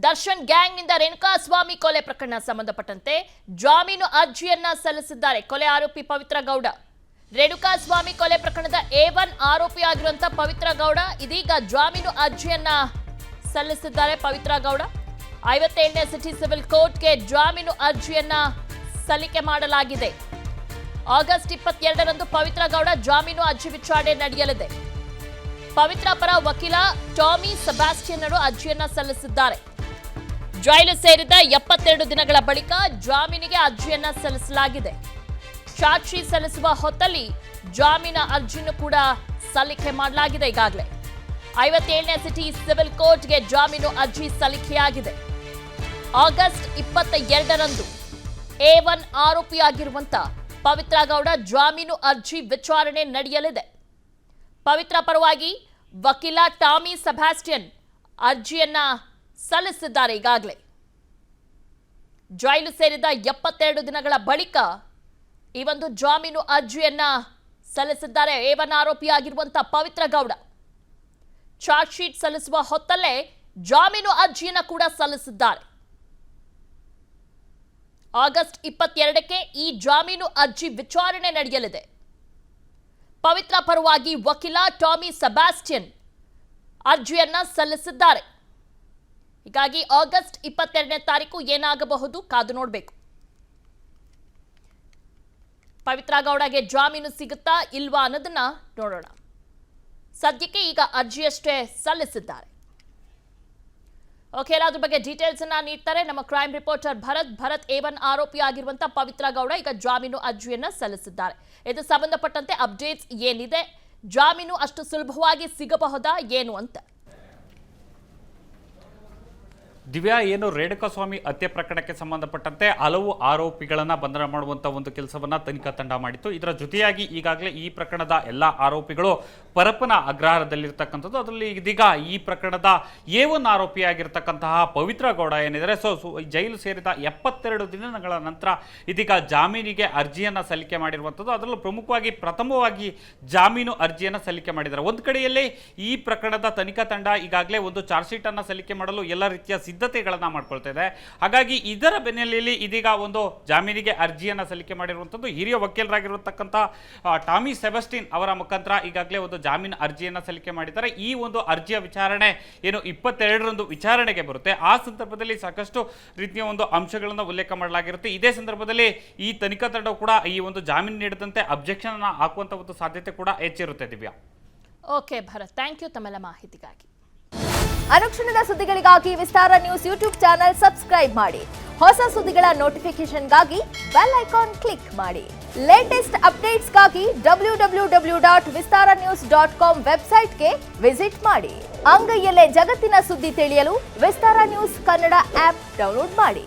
ದರ್ಶನ್ ಗ್ಯಾಂಗ್ನಿಂದ ರೇಣುಕಾಸ್ವಾಮಿ ಕೊಲೆ ಪ್ರಕರಣ ಸಂಬಂಧಪಟ್ಟಂತೆ ಜಾಮೀನು ಅರ್ಜಿಯನ್ನ ಸಲ್ಲಿಸಿದ್ದಾರೆ ಕೊಲೆ ಆರೋಪಿ ಪವಿತ್ರ ಗೌಡ. ರೇಣುಕಾಸ್ವಾಮಿ ಕೊಲೆ ಪ್ರಕರಣದ A1 ಆರೋಪಿಯಾಗಿರುವಂತಹ ಪವಿತ್ರ ಗೌಡ ಇದೀಗ ಜಾಮೀನು ಅರ್ಜಿಯನ್ನ ಸಲ್ಲಿಸಿದ್ದಾರೆ. ಪವಿತ್ರ ಗೌಡ 57ನೇ ಸಿಟಿ ಸಿವಿಲ್ ಕೋರ್ಟ್ಗೆ ಜಾಮೀನು ಅರ್ಜಿಯನ್ನ ಸಲ್ಲಿಕೆ ಮಾಡಲಾಗಿದೆ. ಆಗಸ್ಟ್ 22ರಂದು ಪವಿತ್ರ ಗೌಡ ಜಾಮೀನು ಅರ್ಜಿ ವಿಚಾರಣೆ ನಡೆಯಲಿದೆ. ಪವಿತ್ರ ಪರ ವಕೀಲ ಟಾಮಿ ಸೆಬಾಸ್ಟಿಯನ್ ಅವರು ಅರ್ಜಿಯನ್ನ ಸಲ್ಲಿಸಿದ್ದಾರೆ. ಜೈಲು ಸೇರಿದ 72 ದಿನಗಳ ಬಳಿಕ ಜಾಮೀನಿಗೆ ಅರ್ಜಿಯನ್ನ ಸಲ್ಲಿಸಲಾಗಿದೆ. ಚಾರ್ಜ್ ಶೀಟ್ ಸಲ್ಲಿಸುವ ಹೊತ್ತಲ್ಲಿ ಜಾಮೀನು ಅರ್ಜಿಯನ್ನು ಕೂಡ ಸಲ್ಲಿಕೆ ಮಾಡಲಾಗಿದೆ. ಈಗಾಗಲೇ 57ನೇ ಸಿಟಿ ಸಿವಿಲ್ ಕೋರ್ಟ್ಗೆ ಜಾಮೀನು ಅರ್ಜಿ ಸಲ್ಲಿಕೆಯಾಗಿದೆ. ಆಗಸ್ಟ್ 22ರಂದು A1 ಆರೋಪಿಯಾಗಿರುವಂತ ಪವಿತ್ರ ಗೌಡ ಜಾಮೀನು ಅರ್ಜಿ ವಿಚಾರಣೆ ನಡೆಯಲಿದೆ. ಪವಿತ್ರ ಪರವಾಗಿ ವಕೀಲ ಟಾಮಿ ಸೆಬಾಸ್ಟಿಯನ್ ಅರ್ಜಿಯನ್ನ ಸಲ್ಲಿಸಿದ್ದಾರೆ. ಈಗಾಗಲೇ ಜೈಲು ಸೇರಿದ 72 ದಿನಗಳ ಬಳಿಕ ಈ ಒಂದು ಜಾಮೀನು ಅರ್ಜಿಯನ್ನ ಸಲ್ಲಿಸಿದ್ದಾರೆ. A1 ಆರೋಪಿಯಾಗಿರುವಂತಹ Pavithra Gowda charge sheet ಸಲ್ಲಿಸುವ ಹೊತ್ತಲ್ಲೇ ಜಾಮೀನು ಅರ್ಜಿಯನ್ನ ಕೂಡ ಸಲ್ಲಿಸಿದ್ದಾರೆ. ಆಗಸ್ಟ್ 22ಕ್ಕೆ ಈ ಜಾಮೀನು ಅರ್ಜಿ ವಿಚಾರಣೆ ನಡೆಯಲಿದೆ. ಪವಿತ್ರ ಪರವಾಗಿ ವಕೀಲ ಟಾಮಿ ಸೆಬಾಸ್ಟಿಯನ್ ಅರ್ಜಿಯನ್ನ ಸಲ್ಲಿಸಿದ್ದಾರೆ. ಹೀಗಾಗಿ ಆಗಸ್ಟ್ 22ನೇ ತಾರೀಕು ಏನಾಗಬಹುದು ಕಾದು ನೋಡಬೇಕು. ಪವಿತ್ರ ಗೌಡಗೆ ಜಾಮೀನು ಸಿಗುತ್ತಾ ಇಲ್ವಾ ಅನ್ನೋದನ್ನ ನೋಡೋಣ. ಸದ್ಯಕ್ಕೆ ಈಗ ಅರ್ಜಿಯಷ್ಟೇ ಸಲ್ಲಿಸಿದ್ದಾರೆ. ಓಕೆ, ಅದ್ರ ಬಗ್ಗೆ ಡೀಟೇಲ್ಸ್ ಅನ್ನ ನೀಡ್ತಾರೆ ನಮ್ಮ crime reporter Bharat. A1 ಆರೋಪಿಯಾಗಿರುವಂತಹ Pavithra Gowda ಈಗ ಜಾಮೀನು ಅರ್ಜಿಯನ್ನ ಸಲ್ಲಿಸಿದ್ದಾರೆ. ಇದು ಸಂಬಂಧಪಟ್ಟಂತೆ ಅಪ್ಡೇಟ್ಸ್ ಏನಿದೆ, ಜಾಮೀನು ಅಷ್ಟು ಸುಲಭವಾಗಿ ಸಿಗಬಹುದಾ ಏನು ಅಂತ? ದಿವ್ಯಾ, ಏನು ರೇಣುಕಾಸ್ವಾಮಿ ಹತ್ಯೆ ಪ್ರಕರಣಕ್ಕೆ ಸಂಬಂಧಪಟ್ಟಂತೆ ಹಲವು ಆರೋಪಿಗಳನ್ನ ಬಂಧನ ಮಾಡುವಂತ ಒಂದು ಕೆಲಸವನ್ನ ತನಿಖಾ ತಂಡ ಮಾಡಿತ್ತು. ಇದರ ಜೊತೆಯಾಗಿ ಈಗಾಗಲೇ ಈ ಪ್ರಕರಣದ ಎಲ್ಲ ಆರೋಪಿಗಳು ಪರಪ್ಪನ ಅಗ್ರಹಾರದಲ್ಲಿರ್ತಕ್ಕಂಥದ್ದು. ಅದರಲ್ಲಿ ಇದೀಗ ಈ ಪ್ರಕರಣದ A1 ಆರೋಪಿಯಾಗಿರ್ತಕ್ಕಂತಹ ಪವಿತ್ರ ಗೌಡ ಏನಿದ್ದಾರೆ, ಜೈಲು ಸೇರಿದ 72 ದಿನಗಳ ನಂತರ ಇದೀಗ ಜಾಮೀನಿಗೆ ಅರ್ಜಿಯನ್ನ ಸಲ್ಲಿಕೆ ಮಾಡಿರುವಂಥದ್ದು. ಅದರಲ್ಲೂ ಪ್ರಮುಖವಾಗಿ ಪ್ರಥಮವಾಗಿ ಜಾಮೀನು ಅರ್ಜಿಯನ್ನ ಸಲ್ಲಿಕೆ ಮಾಡಿದ್ದಾರೆ. ಒಂದು ಕಡೆಯಲ್ಲಿ ಈ ಪ್ರಕರಣದ ತನಿಖಾ ತಂಡ ಈಗಾಗಲೇ ಒಂದು ಚಾರ್ಜ್ ಶೀಟ್ ಅನ್ನ ಸಲ್ಲಿಕೆ ಮಾಡಲು ಎಲ್ಲ ರೀತಿಯ ಸಿದ್ಧತೆಗಳನ್ನ ಮಾಡ್ಕೊಳ್ತಾ ಇದೆ. ಹಾಗಾಗಿ ಇದರ ಬೆನ್ನಲ್ಲಿಯಲ್ಲಿ ಇದೀಗ ಒಂದು ಜಾಮೀನಿಗೆ ಅರ್ಜಿಯನ್ನ ಸಲ್ಲಿಕೆ ಮಾಡಿರುವಂಥದ್ದು. ಹಿರಿಯ ವಕೀಲರಾಗಿರತಕ್ಕಂಥ ಟಾಮಿ ಸೆಬಾಸ್ಟಿಯನ್ ಅವರ ಮುಖಾಂತರ ಈಗಾಗಲೇ ಒಂದು ಜಾಮೀನು ಅರ್ಜಿಯನ್ನ ಸಲ್ಲಿಕೆ ಮಾಡಿದ್ದಾರೆ. ಈ ಒಂದು ಅರ್ಜಿಯ ವಿಚಾರಣೆ ಏನು 22ರಂದು ವಿಚಾರಣೆಗೆ ಬರುತ್ತೆ. ಆ ಸಂದರ್ಭದಲ್ಲಿ ಸಾಕಷ್ಟು ರೀತಿಯ ಒಂದು ಅಂಶಗಳನ್ನು ಉಲ್ಲೇಖ ಮಾಡಲಾಗಿರುತ್ತೆ. ಇದೇ ಸಂದರ್ಭದಲ್ಲಿ ಈ ತನಿಖಾ ತಂಡವು ಕೂಡ ಈ ಒಂದು ಜಾಮೀನು ನೀಡದಂತೆ ಅಬ್ಜೆಕ್ಷನ್ ಅನ್ನ ಹಾಕುವಂತ ಒಂದು ಸಾಧ್ಯತೆ ಕೂಡ ಹೆಚ್ಚಿರುತ್ತೆ. Divya. Okay Bharath, thank you ತಮ್ಮೆಲ್ಲ ಮಾಹಿತಿಗಾಗಿ. ಅನುಕ್ಷಣದ ಸುದ್ದಿಗಳಿಗಾಗಿ Vistara news YouTube channel subscribe ಮಾಡಿ. ಹೊಸ ಸುದ್ದಿಗಳ ನೋಟಿಫಿಕೇಶನ್ಗಾಗಿ ಬೆಲ್ ಐಕಾನ್ ಕ್ಲಿಕ್ ಮಾಡಿ. ಲೇಟೆಸ್ಟ್ ಅಪ್ಡೇಟ್ಸ್ಗಾಗಿ www.vistaranews.com ವೆಬ್ಸೈಟ್ಗೆ ವಿಸಿಟ್ ಮಾಡಿ. ಅಂಗೈಯಲ್ಲೇ ಜಗತ್ತಿನ ಸುದ್ದಿ ತಿಳಿಯಲು Vistara news Kannada app download ಮಾಡಿ.